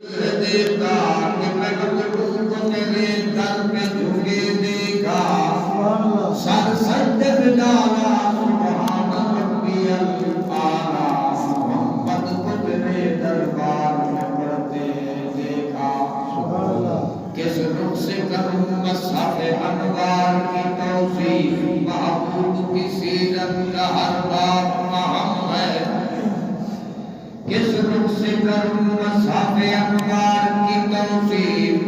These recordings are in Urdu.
دیکھا کہ میں مطلوب تیرے در پہ جھکے دیکھا سر سجدے پہ ڈالا سبحان ربی الاعلیٰ محمد کو تیرے دربار میں پڑھتے دیکھا کس رخ سے کروں مصحف انوار کی توصیف محبوب کی سیرت کا ہر باب اہم ہے کس رخ سے کروں مصحف انوار کی توصیف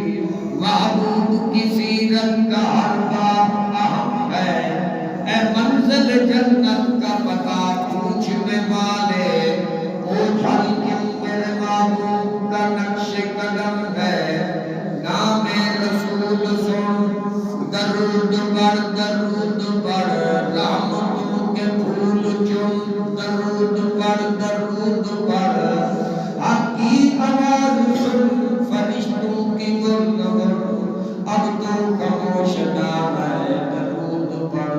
محبوب کی سیرت کا ہر باب اہم ہے اے منزل جنت کا پتہ پوچھنے والے اوجھل کیوں میرے محبوب کا نقش قدم ہے نام رسول سن درود پر رحمتوں کے پھول چن درود پر حق کی آواز سن فرشتوں کی گن اب تو خاموش نہ ہے درود پر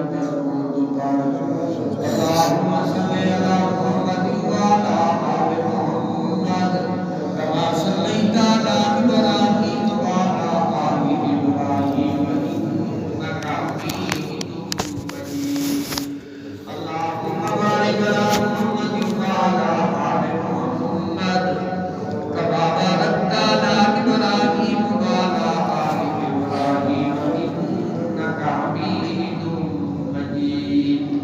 اللہم صلی علی محمد وعلی آل محمد کما صلیت علی ابراہیم وعلی آل ابراہیم انک حمید مجید اللہم بارک علی محمد وعلی آل محمد کما بارکت علی ابراہیم وعلی آل ابراہیم انک حمید مجید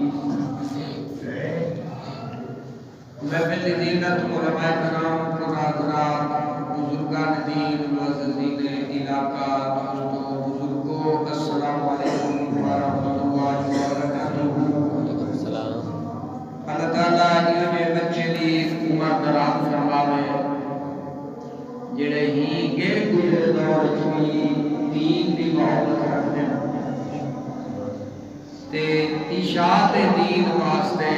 محفل دینت علماء کرام حضرات بزرگان دین معززین علاقہ دوستوں بزرگوں السلام علیکم ورحمۃ اللہ وبرکاتہ اللہ تعالیٰ جنہیں بچے دی عمر دراز فرماوے جڑے ہی گئے گزرے دور چوئی دین دی محبت رکھتے ہیں تے اشاعت دین واسطے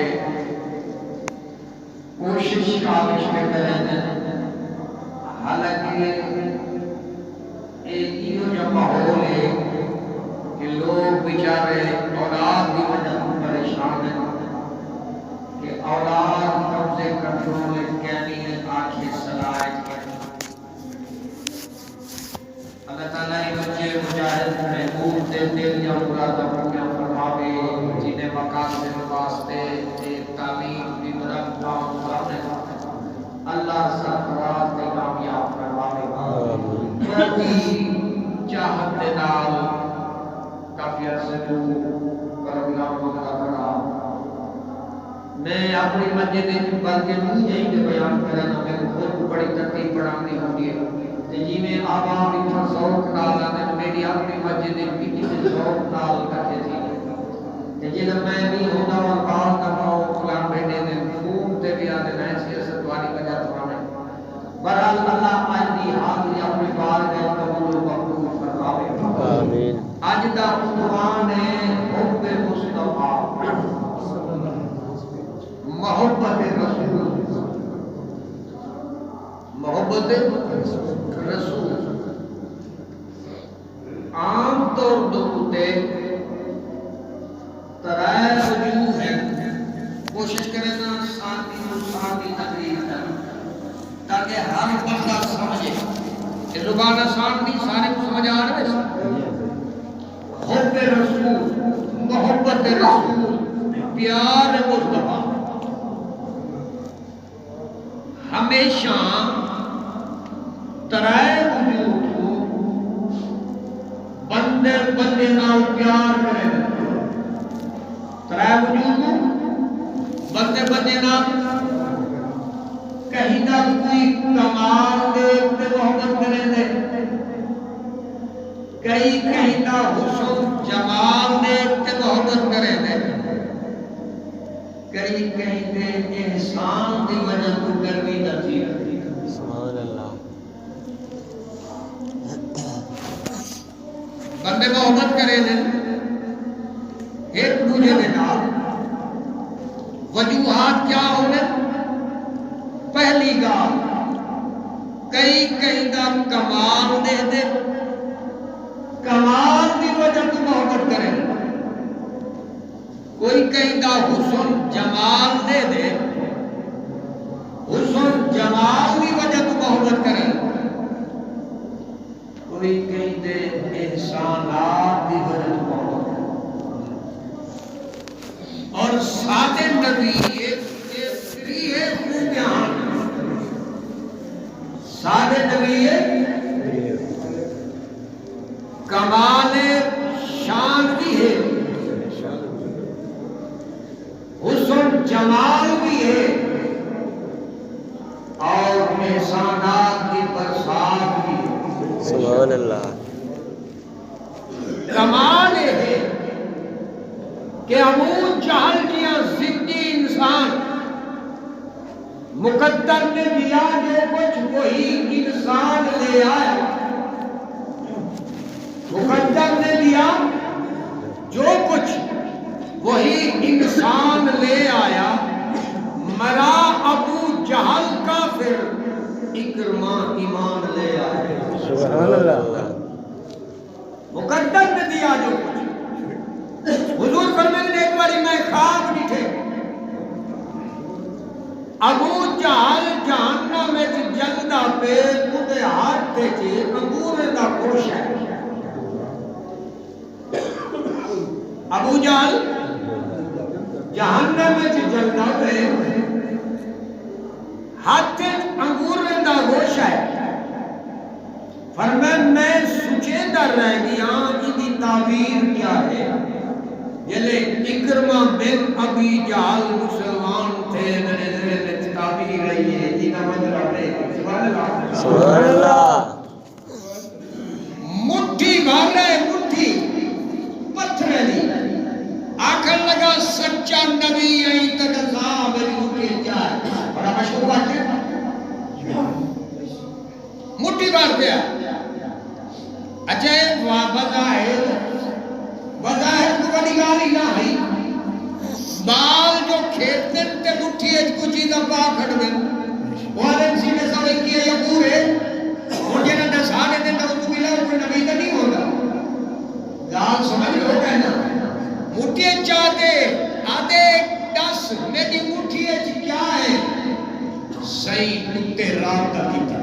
کوشش کاوش میں کریں حالانکہ ایک یہ جو ماحول ہے کہ لوگ بیچارے اولاد کی وجہ سے پریشان ہیں کہ اولاد قبضے کنٹرول کہنی ہے آنکھیں صلاحیت کریں اللہ تعالیٰ یہ بچے مجاہد محبوب دے دل یا مرادہ پوریاں فرماوے جنہیں مقاصد واسطے ایک تعلیم بھی برم جان سامنے اللہ سرفراز دے کامیاب فرماوے بڑی چاہت دے نال کافی عرصے تو پروگرام وغیرہ کرا میں اپنی مسجد بلکہ نہیں جائیں کہ بیان کرنا میں خود بڑی تکلیف پڑھانی ہوتی ہے جی میں عوام اتنا شوق نال آنے میری اپنی مسجد پیچھے سے شوق نال کرتے تھی جب میں نہیں ہوتا اور کال کرنا ہو فلان بیٹے نے فون تے بھی آنے میں سیاست والی وجہ تو آنے برحال اللہ آج دی حاضری اپنے بار میں قبول و مقبول فرماوے آمین آج دا عنوان ہے حب مصطفیٰ محبت رسول محبت رسول عام طور دوتے ترائے وجوہ ہیں کوشش کریں نا ساتھی تقریر کریں تاکہ ہر بندہ سمجھے کہ زبان آسان نہیں سارے کو سمجھ آ رہے ہیں حب رسول محبت رسول پیار مصطفیٰ ہمیشہ ترائے وجود کو بندے نال پیار کرے ترائے وجود کو بندے نال کہیں نہ کوئی کمال دیکھتے محبت کرے دے کہیں نہ حسن جمال دیکھتے محبت کرے دے کہیں دے احسان دی وجہ کو گرمی نہ تھی سبحان اللہ بندے محبت کرے دے ایک دوسرے کے نال وجوہات کیا ہونے پہلی گال کہیں دا کمال دے دے کمال دی وجہ تو محبت کرے کوئی کہیں دا حسن جمال دے دے حسن جمال دی وجہ تو محبت کرے انسانات کی غرض پاؤں اور سادے نبی ایک فری ہے خوبیان سادے نبی کمال شان بھی ہے حسن جمال بھی ہے اور احسانات کی برسات بھی ہے سبحان اللہ کمال ہے کہ ابو جہل کیا ضدی انسان مقدر نے دیا جو کچھ وہی انسان لے آیا مقدر نے دیا جو کچھ وہی انسان لے آیا مرا ابو جہل کا پھر اکرما ایمان لے آیا سبحان اللہ مقدر نے دیا جو کچھ حضور فرمائے نے ایک باری میں خواب ڈٹھے ابو جہل جہنم میں جلدا پہ کتے ہاتھ تے چے انگور دا خوش ہے ابو جہل جہنم میں جلدا پہ ہاتھ تے انگور دا خوش ہے فرمائے میں سوچے در رہ گیا کی تعبیر کیا ہے جلے اکرمہ بن ابی جہل مسلمان تھے میرے ذہن تعبیر رہی ہے جی کا مطلب ہے سبحان اللہ مٹھی بھر رہے مٹھی پتھر دی آخر لگا سچا نبی یہی تقضا میری مٹھی جائے بڑا مشہور بات ہے مٹھی بھر دیا اچھا بظاہر کو بڑی گالی نہ ہے بال جو کھیت تے مٹھی اچ کو چیزاں پا کھڑ میں والن سی نے سوال کیا یا پورے اور جنہاں نے ساڑے دن تو تو ملا کوئی نبی تو نہیں ہوگا گال سمجھ لو کہنا مٹھی چاہتے آدھے دس میری مٹھی اچ کیا ہے صحیح کتے رابطہ کیتا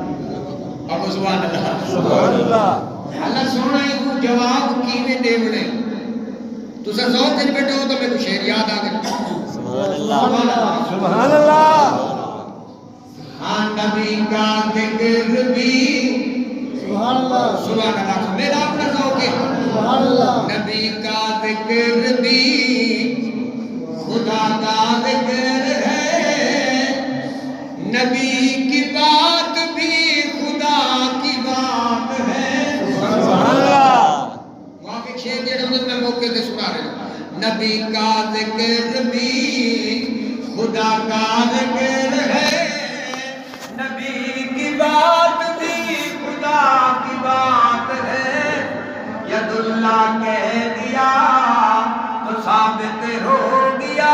اب سبحان اللہ اللہ سونا ایک جواب کیویں دیوڑے تو سر ذوق کر بیٹھے ہو تو میں کو شعر یاد آ گیا سبحان اللہ سبحان اللہ ہاں نبی کا ذکر بھی سبحان اللہ میرا اپنا ذوق ہے سبحان اللہ نبی کا ذکر بھی خدا کا ذکر ہے نبی کی بات بھی خدا کی بات ہے سبحان اللہ وہاں کے شعر جڑے میں موقع تے سنا رہا نبی کا ذکر بھی خدا کا ذکر ہے نبی کی بات بھی خدا کی بات ہے ید اللہ کہہ دیا تو ثابت ہو گیا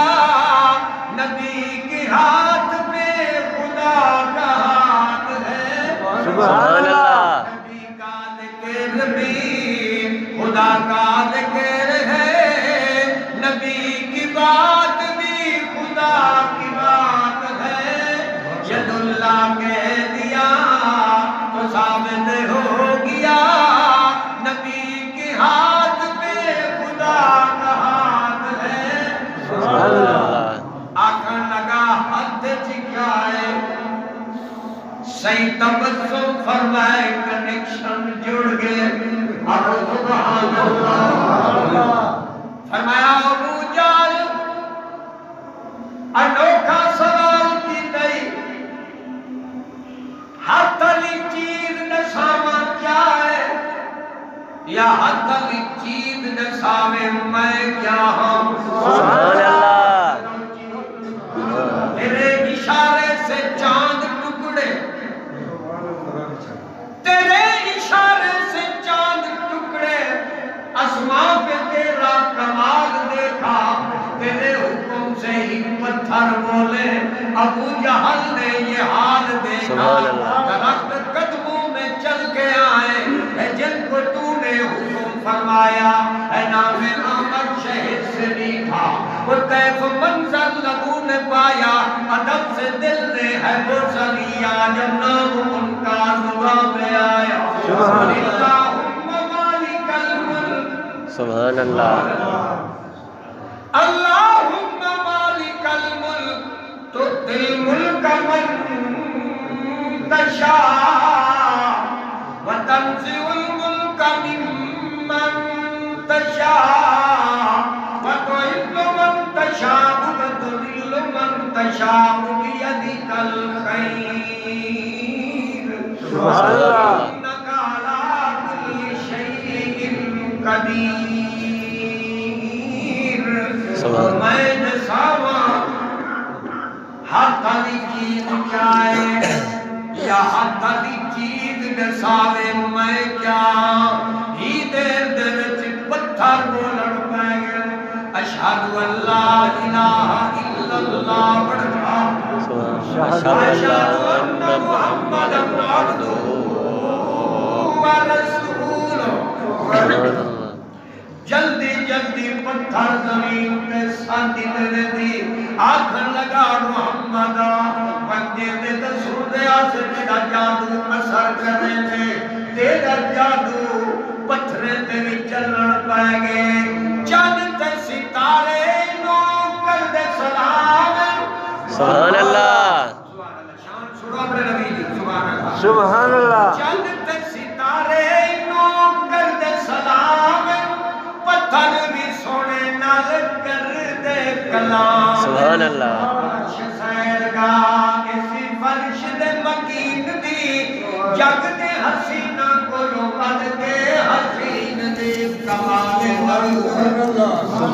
نبی کے ہاتھ پہ خدا کا ہاتھ ہے سبحان اللہ نبی کا ذکر بھی خدا کا ذکر ہے نبی کی بات بھی خدا کی بات ہے ید اللہ کہہ دیا تو ثابت ہو گیا نبی کے ہاتھ پہ خدا کا ہاتھ ہے سبحان اللہ آخر لگا حد چکائے صحیح تبسم فرمائے کنیکشن جڑ گئے اب سبحان اللہ فرمایا ابو جہل انوکھا سوال کی تئی ہاتھ علی چیز نسامہ کیا ہے یا ہاتھ علی چیز نسامے میں کیا ہوں سبحان اللہ تیرے اشارے سے چاند ٹکڑے تیرے اشارے سے چاند ٹکڑے آسمان پہ تیرا کمال دیکھا تیرے حکم سے ہی پتھر بولے ابو جہل نے یہ حال دیکھا درخت قدموں میں چل کے آئے اے جن کو تو نے حکم فرمایا اے نام احمد شہر سے میٹھا وہ کیف منظر لبوں نے پایا ادب سے دل نے ہے بوسہ لیا جب نام ان کا زبان پہ آیا اللہم مالک الملک سبحان اللہ اللہم مالک الملک تؤتی الملک من تشاء وتنزع الملک ممن تشاء وتعز من تشاء وتذل من تشاء بيدك الخير سبحان اللہ إنك على كل شيء قدير میں جساوا ہاتھ دی چیز چاہے یا ہاتھ دی چیز دساوے میں کیا ہی دیر دل چ پتھر بولن پہ گئے اشہد ان لا الہ الا اللہ پڑھا اشہد ان محمد عبدہ ورسولہ جلدی جلدی پتھر زمین پہ ساتھی دے دی آکھن لگا محمد بندے دے دسور دے آسے تیرا جادو اثر کرے تھے تیرا جادو پتھرے تیری چلن پائے گے چند تے ستارے نو کر دے سلام سبحان اللہ شان سنو اپنے نبی جی سبحان اللہ چند تے ستارے نو کر دے سلام پتھر بھی سونے نال کر دے کلام سبحان اللہ فرش سیرگا اسی فرش دے مکین دی جگ دے حسینہ کو روبد کے حسین دی کمال نبوت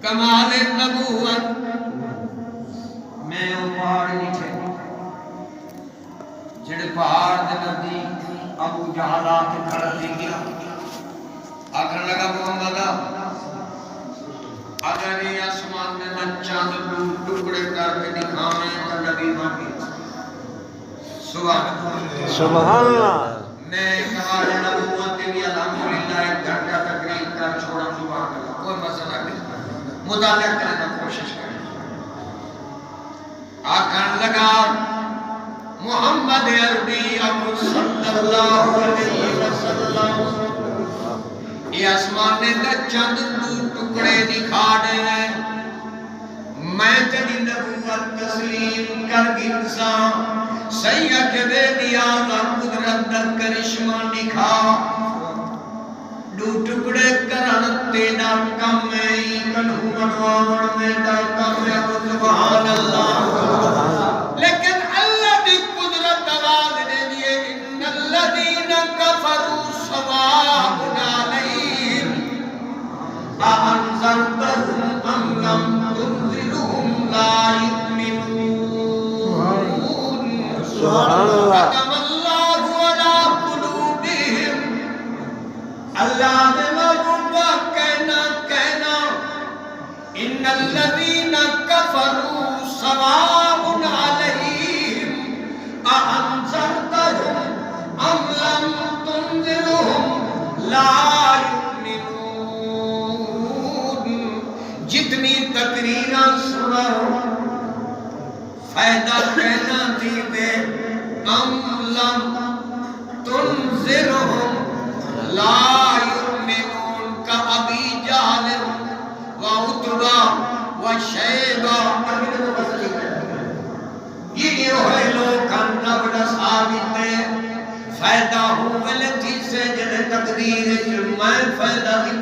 کمال نبوت میں وہ پہاڑ نیچے جڑے پہاڑ دے نزدیک ابو جہل آ کے کھڑا تھی گیا آخر لگا محمد اگر یہ آسمان میں نہ چاند ٹکڑے کر کے دکھاویں تو نبی مانگی سبحان اللہ میں کہا نبوت بھی الحمدللہ ایک گھنٹہ تقریر کر چھوڑا سبحان اللہ کوئی مسئلہ نہیں مطالعہ کرنے کی کوشش کریں آخر لگا محمد عربی ابو صلی اللہ علیہ وسلم یہ آسمان نے چند ٹکڑے دکھا دے ہیں میں تیری نبوت تسلیم کر گنسا سیّد بے نیاز قدرت در کرشمہ دکھا دو ٹکڑے کرن تینا کم ہے کنہو منوان میں در کم ہے سبحان اللہ لیکن اللہ دی قدرت آواز دے دیئے ان الذین کفروا سواء علیہم أأنذرتهم أم لم تنذرهم لا يؤمنون ختم الله على قلوبهم اللہ نے محبوبہ کہنا ان الذين كفروا سواء عليهم أأنذرتهم أم لم تنذرهم لا جتنی تقریرہ سنا فائدہ کہنا تھی دے ام لم تنذرهم لا یؤمنون کا ابی جہل و عتبہ و شیبہ یہ ہوئے لوگ انب ثابت فائدہ ہوئے تھی سے جنہیں تقدیر میں فائدہ کی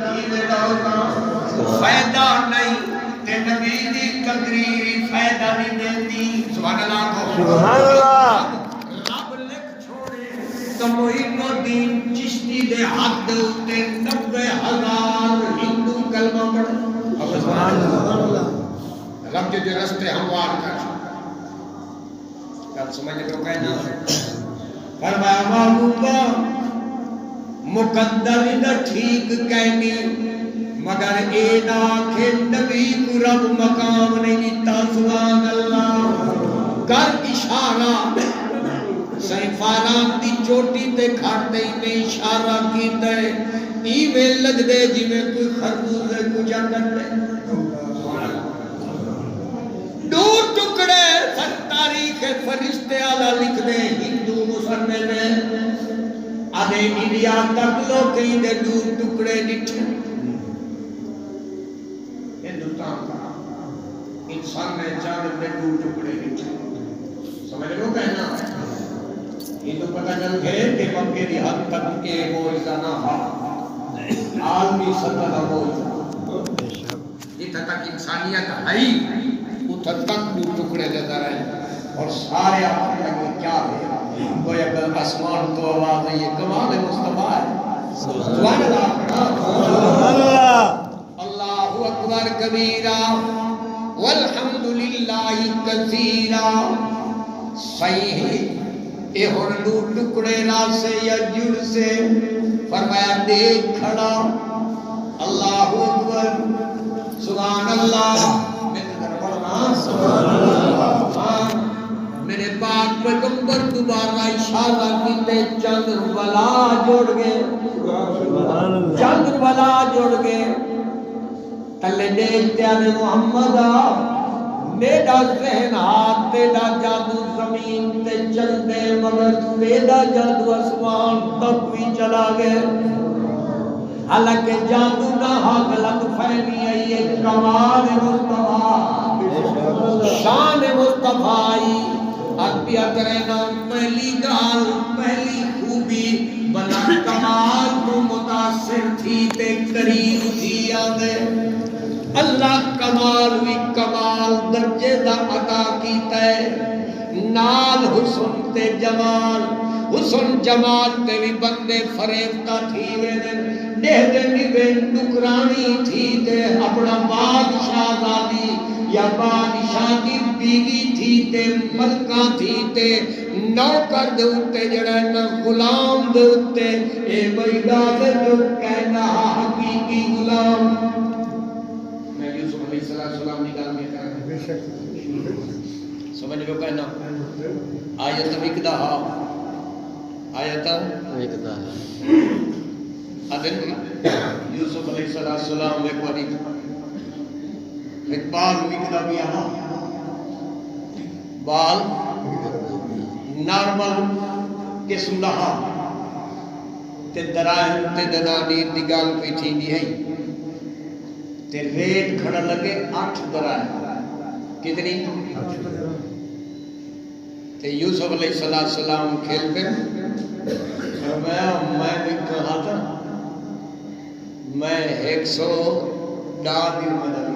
فائدہ نہیں تے نبی دی تقریر فائدہ نہیں دیتی سبحان اللہ سبحان اللہ رب لکھ چھوڑے تو معین الدین چشتی دے حق دے اتے 90,000 ہندو کلمہ پڑھے سبحان اللہ رب جو رستے ہموار کر کل سمجھے تو کہنا فرمایا محبوبہ مقدر دا ٹھیک کہنی مگر اے ناکھے نبی کو رب مقام نہیں دیتا سبحان اللہ کر اشارہ سیفانات دی چوٹی تے کھڑتے ہی میں اشارہ کیتا ہے ایویں لگ دے جی میں کوئی خربوز ہے کو جنگت ہے دور ٹکڑے تاریخ فرشتے آلہ لکھ دے ہندو مسلمے میں آدھے انڈیا تک لو کہیں دے دو ٹکڑے ڈٹھے ہندوستان کا انسان نے چاند دے دو ٹکڑے ڈٹھے سمجھ لو کہنا یہ تو پتہ چل گئے کہ مکے دی حد تک کے موجزہ نہ ہا عالمی سطح کا موجزہ اتھا تک انسانیت ہے اتھا تک دو ٹکڑے دیتا رہے اور سارے آپ لگے کیا ہے کوئی اگر آسمان تو آواز ہے یہ کمال مصطفیٰ ہے سبحان اللہ اللہ اکبر کبیرہ والحمدللہ کثیرہ صحیح اے ہنڈو ٹکڑے راسے یا جڑ سے فرمایا دیکھ کھڑا اللہ اکبر سبحان اللہ سبحان اللہ میرے پاک پیغمبر دوبارہ اشارہ کیتے چندر والا جوڑ گئے چندر والا جوڑ گئے تلے دیکھتے آنے محمد میرا ذہن ہاتھ تیرا جادو زمین تے چل دے مگر تیرا جادو اسمان تک بھی چلا گئے حالانکہ جادو نہ غلط فہمی ہے یہ کمال مصطفیٰ شان مصطفیٰ اربیا کرنا پہلی گال پہلی خوبی بنا کمال کو متاثر تھی تے قریب تھی آدھے اللہ کمال بھی کمال درجے دا عطا کیتا ہے نال حسن تے جمال حسن جمال تے بھی بندے فریفتہ تھی دے ٹکرانی تھی تے اپنا بادشاہ دادی یا بادشاہ دی بیوی تھی تے ملکہ تھی تے نوکر دے اتے جڑا نا غلام دے اتے اے بیدا دے جو کہنا حقیقی غلام میں یوسف علیہ السلام نکال میں کہا سمجھ لو کہنا آیت وکدہ آیت وکدہ ادن یوسف علیہ السلام ایک واری ایک بال وکدہ بھی آہا بال نارمل قسم رہا تے درائم تے دنانیر دی گال پہ تھی دی ہے تے ریٹ کھڑا لگے 8 درائم کتنی تے یوسف علیہ السلام کھیل پہ فرمایا میں بھی کہا تھا میں 100 ڈادی مدد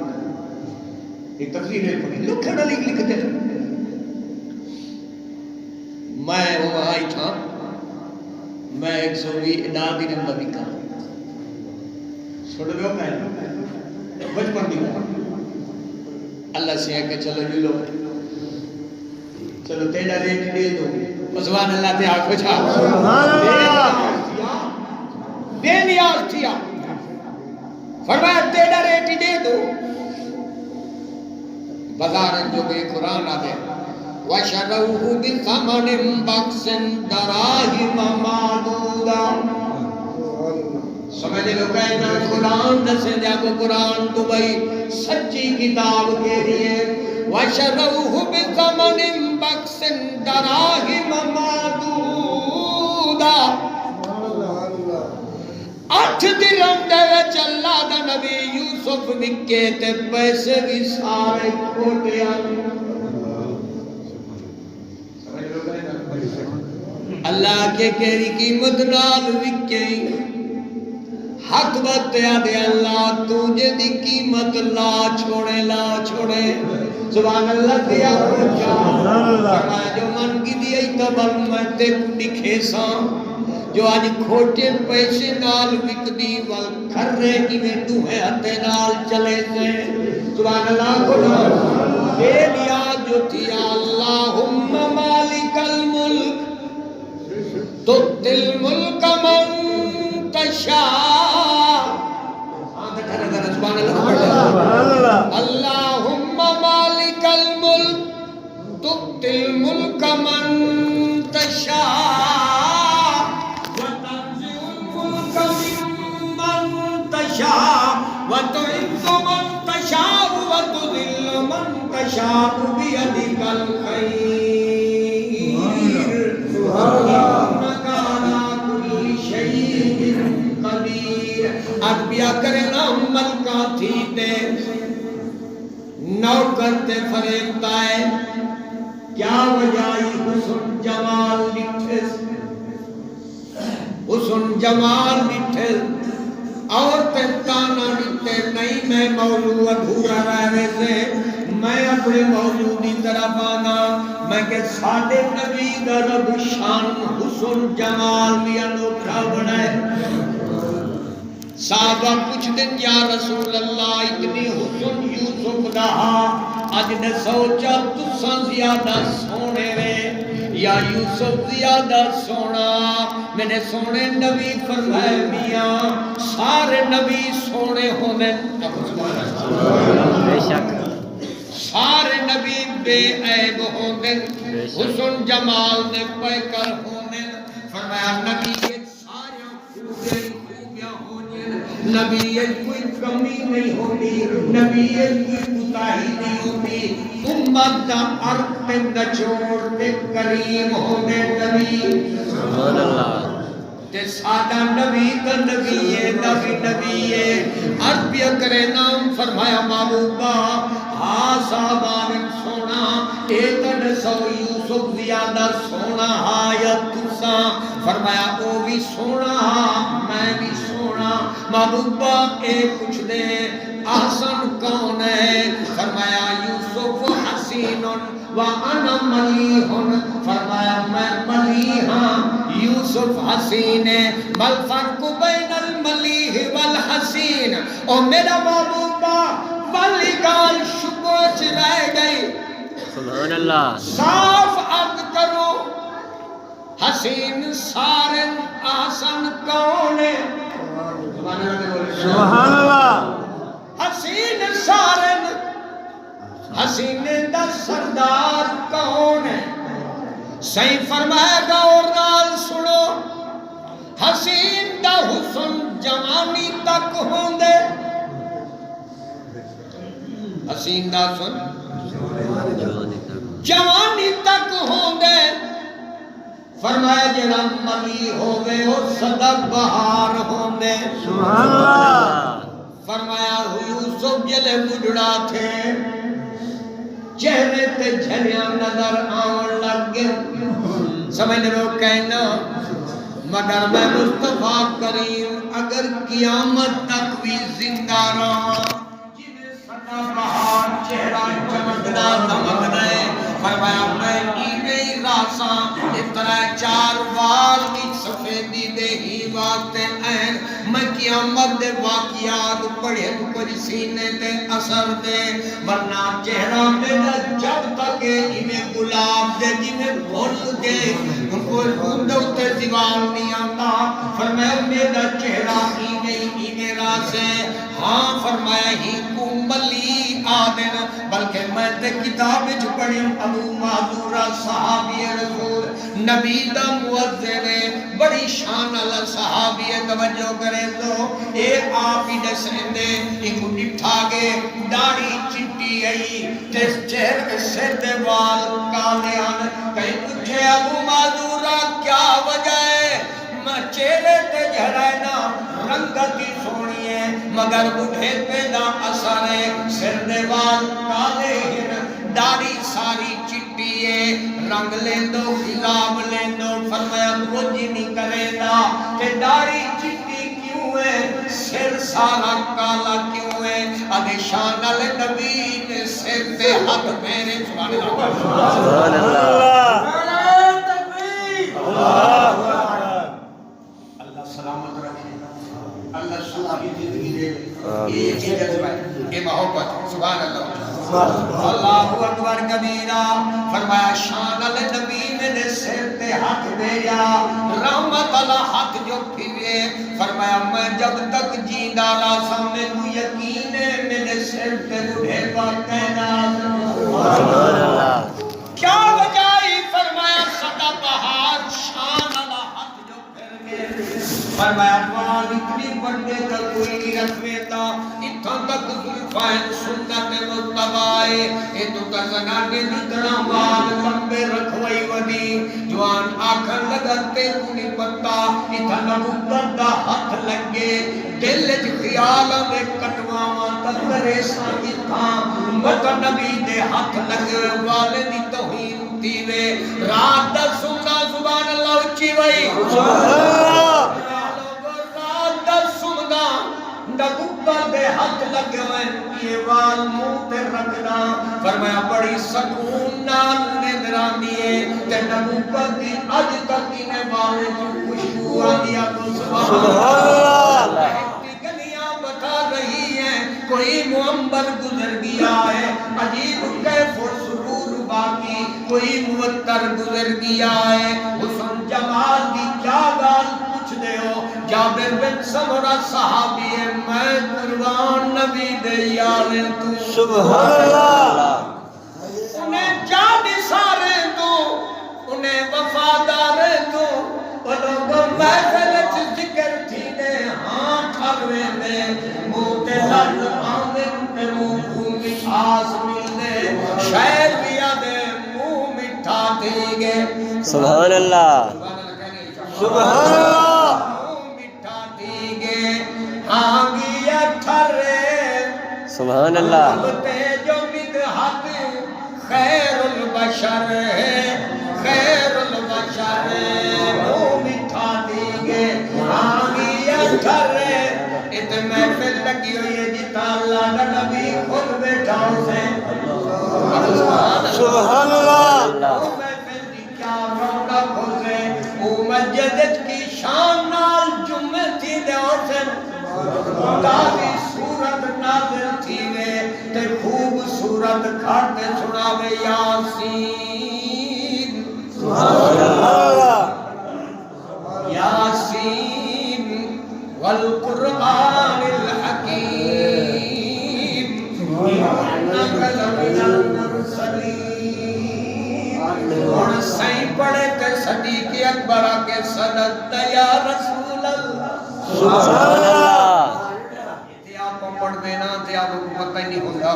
ایک تفسیر ہے پڑھی لوگ کھڑا لکھتے ہیں میں وہ آئی تھا میں 120 ڈادی رندہ بھی کہا چھوڑ لو کہنا بچپن بھی کہا اللہ سے ہے کہ چلو جلو چلو تیڑا ریٹ دے دو سبحان اللہ تے آنکھو چھا دے نیاز تھیا فرمایا تیڑا ریٹ دے دو بازار جو بے قرآن آدھے وَشَرَوْهُ بِثَمَنٍ بَخْسٍ دَرَاهِمَ مَعْدُودًا سمجھ لو کہنا قرآن دسے دیا کو قرآن تو بھئی سچی کتاب کے لیے وَشَرَوْهُ بِثَمَنٍ بَخْسٍ دَرَاهِمَ مَعْدُودًا 8 درہم دے وچ اللہ دا نبی یوسف وکے تے پیسے بھی سارے کھوٹے آنے اللہ کے کیری قیمت نال وکے حق بتیا دے اللہ تجھے دی قیمت لا چھوڑے سبحان اللہ دیا پوچھا فرمایا جو من کی دی تبل میں تے دکھے ساں جو آج کھوٹے پیسے نال وکدی وال کھرے کی میں دوہے ہتے نال چلے سے سبحان اللہ کو دے دیا جو تھی اللہم مالک الملک تُؤْتِي الْمُلْكَ مَن تَشَاءُ سبحان اللہ اللہم مالک الملک تُؤْتِي الْمُلْكَ مَن تَشَاءُ وَتُعِزُّ مَن تَشَاءُ وَتُذِلُّ مَن تَشَاءُ بِيَدِكَ الْخَيْرُ إِنَّكَ عَلَىٰ كُلِّ پیا کرے نا ملکہ تھی دے نوکر تے فریبتا ہے کیا وجائی حسن جمال لٹھس حسن جمال لٹھس اور تے تانا لٹھے نہیں میں موضوع ادھورا رہے سے میں اپنے موضوع دی طرف آنا میں کہ سادے نبی دا رب شان حسن جمال دی انوکھا بنائے صحابہ کچھ دن یا رسول اللہ اتنی حسن یوسف دہا آج نے سوچا تساں زیادہ سونے رہے یا یوسف زیادہ سونا میں نے سونے نبی فرمائے میاں سارے نبی سونے ہونے بے شک سارے نبی بے عیب ہونے حسن جمال نے پہ کر ہونے فرمایا نبی کے سارے نبی یہ کوئی کمی نہیں ہوتی نبی یہ کوئی کوتاہی نہیں ہوتی امت دا عرق پہ نچوڑ تے کریم ہونے نبی سبحان اللہ تے سادہ نبی کا نبی ہے نبی ہے عربی کرے نام فرمایا محبوبہ ہاں صحابہ سونا ایتن سو یوسف زیادہ سونا ہاں یا تساں فرمایا او بھی سونا ہاں میں بھی سونا محبوبہ اے پوچھ دے احسن کون ہے فرمایا یوسف حسین وَأَنَا مَلِيحٌ فرمایا میں ملیح ہاں یوسف حسین ہے مَا الْفَرْقُ بَيْنَ الْمَلِيحِ وَالْحَسِينِ او میرا محبوبہ والی گال شکوچ رہ گئی سبحان اللہ صاف عرض کرو حسین سارن آسن کون ہے سبحان اللہ حسین سارن حسین دا سردار کون ہے صحیح فرمائے گا اور نال سنو حسین دا حسن جوانی تک ہوں دے حسین دا سن جوانی تک ہوں دے فرمایا جڑا ملی ہوگے وہ صدا بہار ہوں دے سبحان اللہ فرمایا یوسف جلے بڑھڑا تھے چہرے تے جھلیاں نظر آن لگ گئے سمجھ لو کہنا مگر میں مصطفیٰ کریم اگر قیامت تک بھی زندہ رہا جنہیں سدا بہار چہرہ چمکنا دمکنا ہے فرمایا میں ایویں راساں اتنا چار وال کی سفیدی دے ہی واسطے این میں قیامت دے واقعات پڑھے کچھ سینے تے اثر دے ورنہ چہرہ میرا جب تک ایویں گلاب دے جنہیں بھول دے کوئی اندو تے زوال نہیں آتا فرمایا میرا چہرہ ایویں راسے ہاں فرمایا ہی کو ملی آدن بلکہ میں تے کتاب وچ پڑھی ابو معذورہ صحابی رسول نبی دا موذن بڑی شان والا صحابی توجہ کرے تو اے آپ ہی دسندے ایک ڈٹھا گے داڑھی چٹی آئی تے چہرے سر تے وال کالے ہن کہیں پوچھے ابو معذورہ کیا وجہ ہے میں چہرے تے جھڑائنا رنگتی سونی ہے مگر بڑھے پہ دا اثر ہے سر دے وال کالے ہن داڑھی ساری چٹی ہے رنگ لیندو خلاب لیندو فرمایا کچھ نہیں کرے دا کہ داڑھی چٹی کیوں ہے سر سارا کالا کیوں ہے آدھے شان علی نبی نے سر تے ہاتھ میرے سبحان اللہ اللہ سلامت رکھے اللہ سوکھی زندگی دے یہ جذبہ ہے یہ محبت سبحان اللہ اللہ اکبر کبیرہ فرمایا شان علی نبی نے سر تے ہاتھ دیا رحمت اللہ ہاتھ جو پھرے فرمایا میں جب تک جیندہ رہا سامنے کو یقین ہے میرے سر تے بڑھے کا کہنا سبحان اللہ کیا وجہ فرمایا سدا بہار شان اللہ ہاتھ جو پھر گئے فرمایا وال اتنی بڑے کا کوئی نہیں رکھوے تا اتھاں تک زلفین سنت مصطفی اے تو تزنانے نکڑا وال لمبے رکھوئی ودی جوان آکھن لگتے کنی پتا اتھاں نبوت دا ہاتھ لگے دل جو خیال میں کٹواواں تکرے سا اتھاں مکہ نبی دے ہاتھ لگے والے دی توہین تیوے رات دا سننا سبحان اللہ اچھی وئی رات دا سننا نبوت دے ہاتھ لگے یہ وال منہ تے رکھنا فرمایا بڑی سکون نال نیندران دیے تے نبوت دی اج تک نے والے جو خوشبو آدیا تو سبحان اللہ گلیاں بتا رہی ہیں کوئی معمبر گزر گیا ہے عجیب کیف و سرور باقی کوئی معطر گزر گیا ہے حسن جمال دی جاگال پوچھ دے ہو جابر بن سمرہ صحابی ہے میں قربان نبی دے یار تو سبحان اللہ انہیں جان سارے تو انہیں وفادار تو لوگوں محفل ذکر تھی نے ہاں کھروے میں منہ تے لڑ آمن تے منہ کو مٹھاس مل دے شہر بیا دے منہ مٹھا دے گے سبحان اللہ سبحان اللہ منہ مٹھا دے گے آگیا ٹھرے سبحان اللہ محبتے جو مدحت خیر البشر ہے خیر البشر منہ مٹھا دے گے آگیا ٹھرے ات محفل لگی ہوئی ہے جتا اللہ کا نبی خود بیٹھا اسے سبحان اللہ وہ محفل دی کیا رونق ہوسے وہ مسجد کی شان نال جمعہ تھی دے اسے تازی صورت نازل تھی وے تے خوب صورت کھاتے سناوے یاسین سبحان اللہ یاسین والقرآن الحکیم انک لمن المرسلین اور سائیں پڑھے تے صدیق اکبر کے صدق یا رسول اللہ سبحان اللہ تے آپ پڑھ دینا تے آپ کو پتہ ہی نہیں ہوگا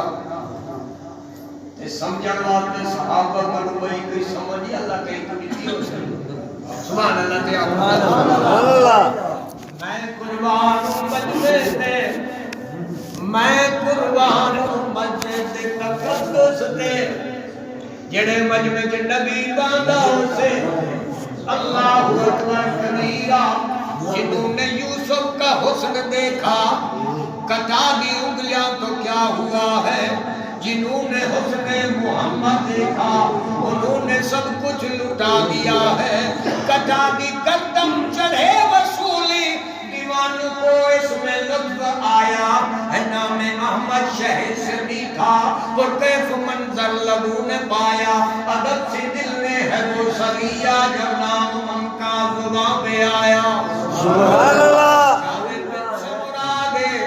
تے سمجھن واسطے صحابہ کو بھئی کوئی سمجھ اللہ کہیں تو نہیں ہو سکتا سبحان اللہ تے آپ سبحان اللہ میں قربان ہوں مسجد تے میں قربان ہوں مسجد تے تقدس تے جڑے مجمع کے نبی باندھا اسے اللہ اکبر کبیرہ جنہوں نے یوسف کا حسن دیکھا کٹا دی انگلیاں تو کیا ہوا ہے جنہوں نے حسن محمد دیکھا انہوں نے سب کچھ لٹا دیا ہے کٹا دی گردن چڑھے وصولی دیوان کو اس میں لطف آیا ہے نام احمد شہر سے میٹھا اور کیف منظر لبوں نے پایا ادب سے دل میں ہے وہ سریہ جب نام ان کا زباں پہ آیا سبحان اللہ شاور بن سمرہ دے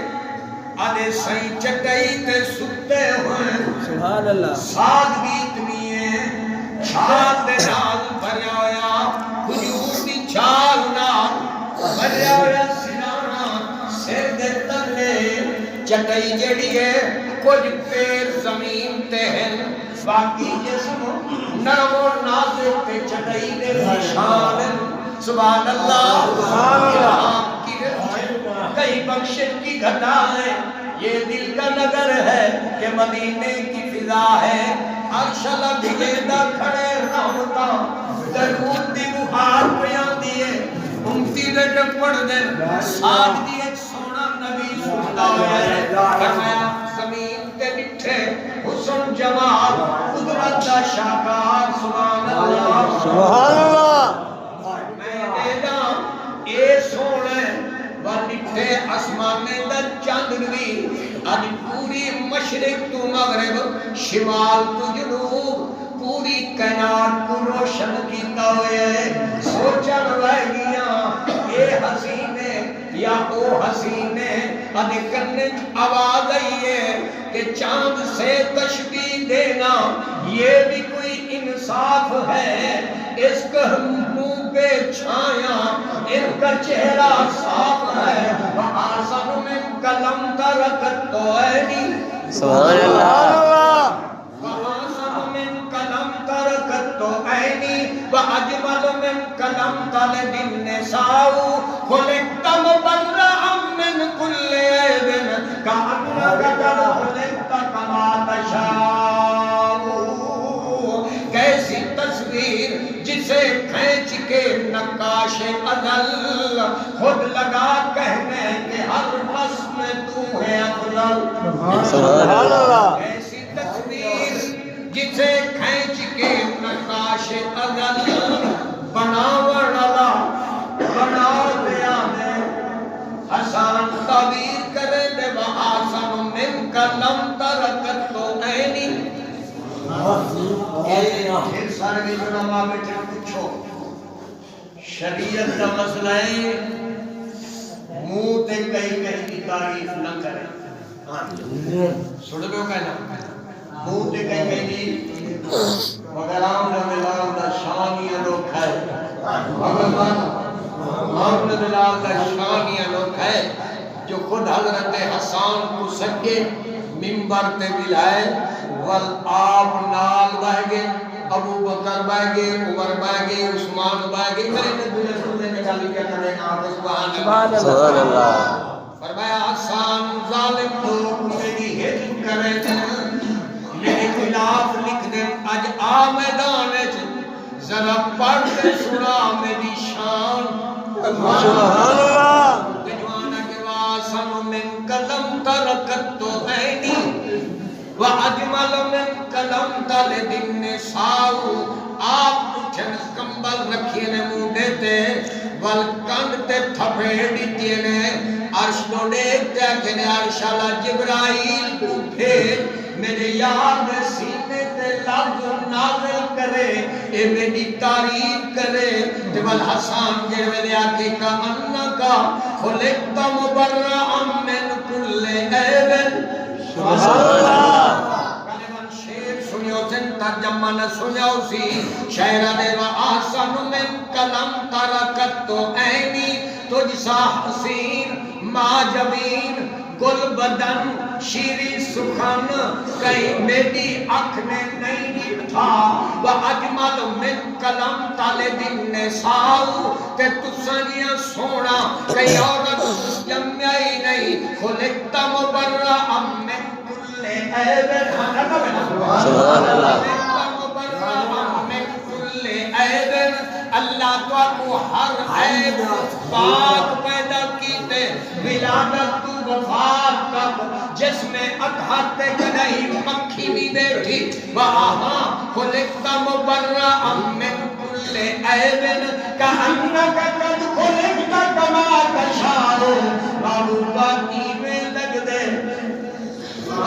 آدھے سائیں چٹائی تے ستے ہوئے سبحان اللہ سادگی اتنی ہے چھال دے نال بھریا ہویا حضور دی چھال نال بھریا ہویا سنانا سر دے تلے چٹائی جڑی ہے کچھ پیر زمین تے ہیں باقی جسم نرم و نازک تے چٹائی دے نشان سبحان اللہ سبحان اللہ کی کئی بخشش کی گھٹا ہے یہ دل کا نگر ہے کہ مدینے کی فضا ہے عرش لگے دا کھڑے رحمتا درود دی بہار پیان دیے امتی رٹ پڑ دے ساتھ دی ایک سونا نبی سنتا ہے فرمایا زمین تے بٹھے حسن جمال قدرت دا شاکار سبحان اللہ سبحان اللہ میں دیدا اے سونے وڈے آسمانے دا چاند بھی اج پوری مشرق تو مغرب شمال تو جنوب پوری کائنات کو روشن کیتا ہوئے سوچن رہ گیا اے حسینے یا او حسینے اج کرنے آواز آئی ہے کہ چاند سے تشبیہ دینا یہ بھی کوئی انصاف ہے اس کا بے چھایا ان کا چہرہ صاف ہے وَآسَنُ مِنْ قَلَمْ تَرَكَتْ عَيْنِي سبحان اللہ وَآسَنُ مِنْ قَلَمْ تَرَكَتْ عَيْنِي وَأَجْمَلُ مِنْ قَلَمْ تَلِدِ النِّسَاءُ خُلِقْتَ مُبَرَّئًا مِنْ كُلِّ عَيْبٍ كَأَنَّكَ قَدْ خُلِقْتَ كَمَا تَشَاءُ کیسی تصویر جسے کھینچ کے نقاش ازل خود لگا کہنے کہ ہر بس میں تو ہے افضل سبحان اللہ ایسی تصویر جسے کھینچ کے نقاش ازل بناوڑ اللہ بنا دیا ہے حسان تعبیر کرے بے وآسن من قلم ترکت تو عینی پھر سارے علماء بیٹھے پوچھو شریعت کا مسئلہ ہے منہ تے کئی کی تعریف نہ کرے سن لو کہنا منہ تے کئی کی وغیرہ دا ملال دا شانی انوکھا ہے محمد بلال دا شانی انوکھا ہے جو خود حضرت حسان کو سکے منبر تے بلائے والآب نال بائگے ابو بکر بائگے عمر بائگے عثمان بائگے میرے نبی نے نکالی کیا کرے سبحان اللہ فرمایا حسان ظالم لوگ میری ہجم کرے میرے خلاف لکھ دیں اج آ میدان ذرا پڑھ کے سنا میری شان سبحان اللہ جوانا کے واسن من قلم ترکت تو عینی وَأَجْمَلُ مِنْ قَلَمْ تَلِدِ النِّسَاءُ آپ اٹھن کمبل رکھیے نے منہ دیتے والکند تے تھپیڑی دینے عرش تو دیکھتے کہ عرشالہ جبرائیل کو پھیر میرے یاد سینے تے لفظ نازل کرے اے میری تعریف کرے جبل حسان جے میرے آگے کا انکا خلقت مبرعا من کل عیبن سبحان اللہ کلمن شیر سنیو سن ترجمہ نہ سنیو سی شہرہ دے وآسن من قلم ترکت تو عینی تجھ سا حسین ما جبین گل بدن شیری سخن کہیں میری اکھ نے نہیں دکھا وَأَجْمَلُ مِنْ قَلَمْ تَلِدِ النِّسَاءُ تے تسانیاں سونا کہیں عورت جمعی نہیں خلقت مبرعا من کل عیب سبحان اللہ مبرعا من کل عیب اللہ تو ہر عیب پاک پیدا کیتے ولادت تو وفات تک جس میں اطہر تے گنہی مکھی بھی بیٹھی وہاں خلقت مبرعا من کل عیب کأنک قد خلقت کما تشاء بابو باقی میں لگ دے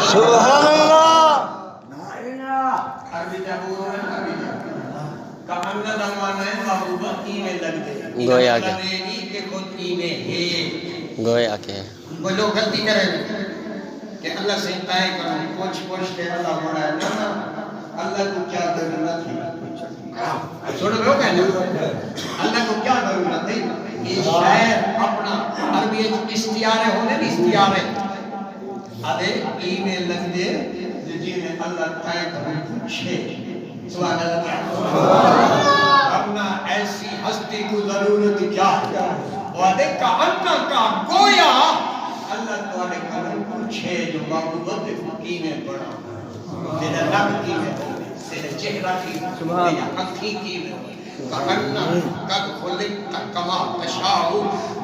سبحان اللہ عربی جابور ہے عربی کہاننا دمانا ہے محبوبہ ایمیں لگ دے گویا کہ کہ خود ایمیں ہے گویا کہ وہ لوگ غلطی کریں کہ اللہ سے انتہائی کریں پوچھ کے اللہ بڑا ہے نا اللہ کو کیا ضرورت ہے چھوڑو لوگ کہنے اللہ کو کیا ضرورت ہے یہ شاعر اپنا عربی استعارے ہونے بھی استعارے آدھے ایمیں لگ دے جی میں اللہ تعالیٰ کو پوچھے سبحان اللہ اپنا ایسی ہستی کو ضرورت کیا ہے وعدے کا انہ کا گویا اللہ تعالیٰ کا پوچھے جو محبوبت فقی میں پڑھا تیرے لب کی میں تیرے چہرہ کی تیرے اکھی کی میں کہنا قد خلقت کما تشاء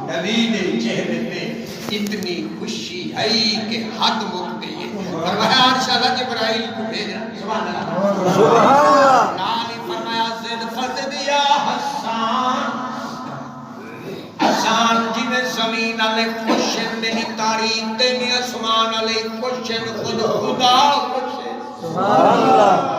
نبی نے چہرے پہ اتنی خوشی ہے کہ حد مک گئی ہے فرمایا عرشالہ جبرائیل کو بھیجا سبحان اللہ نالی فرمایا زد فرد دیا حسان حسان جنہیں زمین علیہ خوشن دینی تاریخ دینی اسمان علیہ خوشن خود خدا خوشن سبحان اللہ